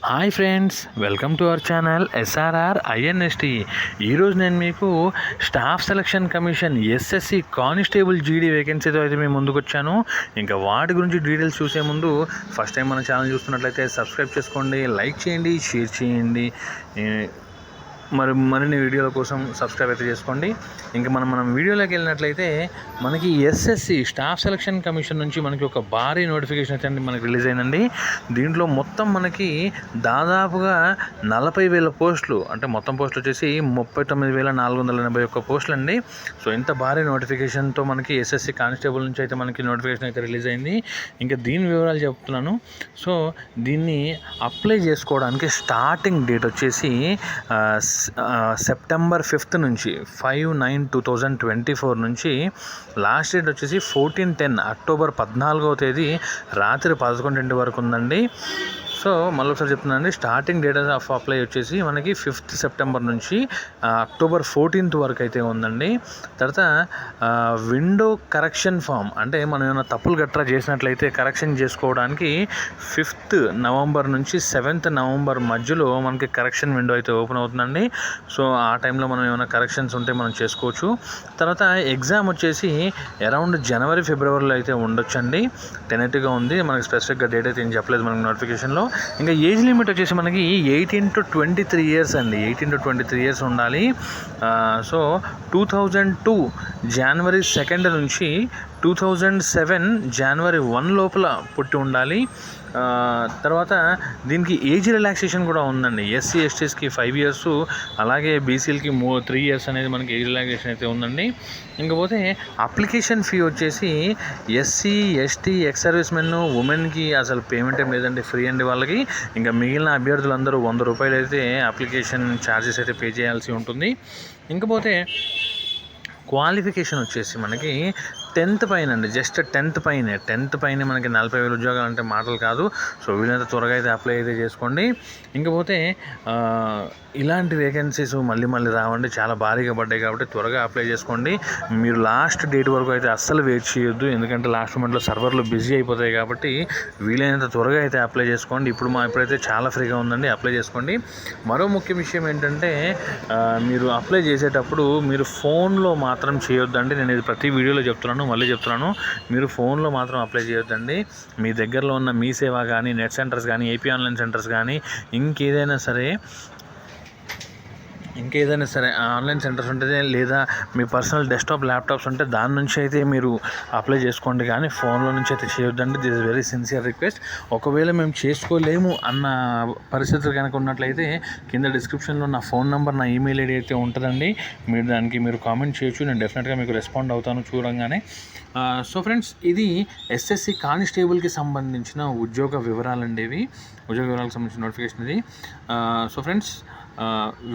Hi friends, welcome to our channel SRR INST. ఈరోజు నేను మీకు staff selection commission SSC constable GD వేకెన్సీతో అయితే మేము ముందుకు వచ్చాను. ఇంకా వాటి గురించి డీటెయిల్స్ చూసే ముందు ఫస్ట్ టైం మన ఛానల్ చూస్తున్నట్లయితే సబ్స్క్రైబ్ చేసుకోండి, లైక్ చేయండి, షేర్ చేయండి. మరిన్ని వీడియోల కోసం సబ్స్క్రైబ్ అయితే చేసుకోండి. ఇంకా మనం వీడియోలోకి వెళ్ళినట్లయితే మనకి ఎస్ఎస్సి స్టాఫ్ సెలక్షన్ కమిషన్ నుంచి మనకి ఒక భారీ నోటిఫికేషన్ అయితే మనకి రిలీజ్ అయిందండి. దీంట్లో మొత్తం మనకి దాదాపుగా 40,000 పోస్టులు, అంటే మొత్తం పోస్టులు వచ్చేసి 39,481 పోస్టులు అండి. సో ఇంత భారీ నోటిఫికేషన్తో మనకి ఎస్ఎస్సి కానిస్టేబుల్ నుంచి అయితే మనకి నోటిఫికేషన్ అయితే రిలీజ్ అయింది. ఇంకా దీని వివరాలు చెప్తున్నాను. సో దీన్ని అప్లై చేసుకోవడానికి స్టార్టింగ్ డేట్ వచ్చేసి సెప్టెంబర్ 5 నుంచి 5/9/2024 నుంచి లాస్ట్ డేట్ వచ్చేసి 14/10 అక్టోబర్ 14వ తేదీ రాత్రి 11 వరకు ఉందండి. సో మళ్ళీ ఒకసారి చెప్తున్నానండి, స్టార్టింగ్ డేట్ ఆఫ్ అప్లై వచ్చేసి మనకి 5 సెప్టెంబర్ నుంచి అక్టోబర్ 14 వరకు అయితే ఉందండి. తర్వాత విండో కరెక్షన్ ఫామ్, అంటే మనం ఏమైనా తప్పులు గట్రా చేసినట్లయితే కరెక్షన్ చేసుకోవడానికి 5 నవంబర్ నుంచి 7 నవంబర్ మధ్యలో మనకి కరెక్షన్ విండో అయితే ఓపెన్ అవుతుందండి. సో ఆ టైంలో మనం ఏమైనా కరెక్షన్స్ ఉంటే మనం చేసుకోవచ్చు. తర్వాత ఎగ్జామ్ వచ్చేసి అరౌండ్ జనవరి ఫిబ్రవరిలో అయితే ఉండొచ్చండి. టెనెట్గా ఉంది, మనకి స్పెసిఫిక్గా డేట్ అయితే ఏం చెప్పలేదు మనకి నోటిఫికేషన్లో. ఇంకా ఏజ్ లిమిట్ వచ్చేసి మనకి 18 to 23 ఇయర్స్ అండి. 18 to 23 ఇయర్స్ ఉండాలి. సో 2002 జనవరి 2 నుంచి 2007 జనవరి 1 లోపల పుట్టి ఉండాలి. తర్వాత దీనికి ఏజ్ రిలాక్సేషన్ కూడా ఉందండి. ఎస్సీ ఎస్టీస్కి 5 ఇయర్స్, అలాగే బీసీలకి 3 ఇయర్స్ అనేది మనకి ఏజ్ రిలాక్సేషన్ అయితే ఉందండి. ఇంకపోతే అప్లికేషన్ ఫీ వచ్చేసి SC ST ex service men ఉమెన్కి అసలు పేమెంట్ ఏం లేదండి, ఫ్రీ అండి వాళ్ళకి. ఇంకా మిగిలిన అభ్యర్థులందరూ 100 రూపాయలు అయితే అప్లికేషన్ ఛార్జెస్ అయితే పే చేయాల్సి ఉంటుంది. ఇంకపోతే క్వాలిఫికేషన్ వచ్చేసి మనకి 10th పైన అండి, జస్ట్ 10th పైన మనకి 40,000 ఉద్యోగాలు అంటే మాటలు కాదు. సో వీళ్ళంతా త్వరగా అయితే అప్లై అయితే చేసుకోండి. ఇంకపోతే ఇలాంటి వేకెన్సీస్ మళ్ళీ రావండి, చాలా భారీగా పడ్డాయి కాబట్టి త్వరగా అప్లై చేసుకోండి. మీరు లాస్ట్ డేట్ వరకు అయితే అస్సలు వెయిట్ చేయొద్దు, ఎందుకంటే లాస్ట్ మొమెంట్లో సర్వర్లు బిజీ అయిపోతాయి కాబట్టి వీలైనంత త్వరగా అయితే అప్లై చేసుకోండి. ఇప్పుడైతే చాలా ఫ్రీగా ఉందండి, అప్లై చేసుకోండి. మరో ముఖ్య విషయం ఏంటంటే మీరు అప్లై చేసేటప్పుడు మీరు ఫోన్లో మాత్రం చేయొద్దండి. నేను ఇది ప్రతి వీడియోలో మళ్ళీ చెప్తున్నాను, మీరు ఫోన్లో మాత్రం అప్లై చేయొద్దండి. మీ దగ్గరలో ఉన్న మీ సేవ కానీ, నెట్ సెంటర్స్ కానీ, ఏపీ ఆన్లైన్ సెంటర్స్ కానీ, ఇంకేదైనా సరే ఆన్లైన్ సెంటర్స్ ఉంటుంది, లేదా మీ పర్సనల్ డెస్క్టాప్ ల్యాప్టాప్స్ ఉంటే దాని నుంచి అయితే మీరు అప్లై చేసుకోండి, కానీ ఫోన్లో నుంచి అయితే చేయొద్దండి. This is very sincere request. ఒకవేళ మేము చేసుకోలేము అన్న పరిస్థితులు కనుక ఉన్నట్లయితే కింద డిస్క్రిప్షన్లో నా ఫోన్ నెంబర్, నా ఈమెయిల్ ఐడి అయితే ఉంటుందండి. మీరు కామెంట్ చేయొచ్చు, నేను డెఫినెట్గా మీకు రెస్పాండ్ అవుతాను చూడంగానే. సో ఫ్రెండ్స్, ఇది ఎస్ఎస్సి కానిస్టేబుల్కి సంబంధించిన ఉద్యోగ వివరాలండి. ఉద్యోగ వివరాలకు సంబంధించిన నోటిఫికేషన్ ఇది. సో ఫ్రెండ్స్,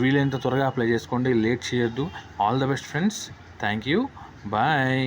వీలైనంత త్వరగా అప్లై చేసుకోండి, లేట్ చేయొద్దు. All the best friends, thank you, bye.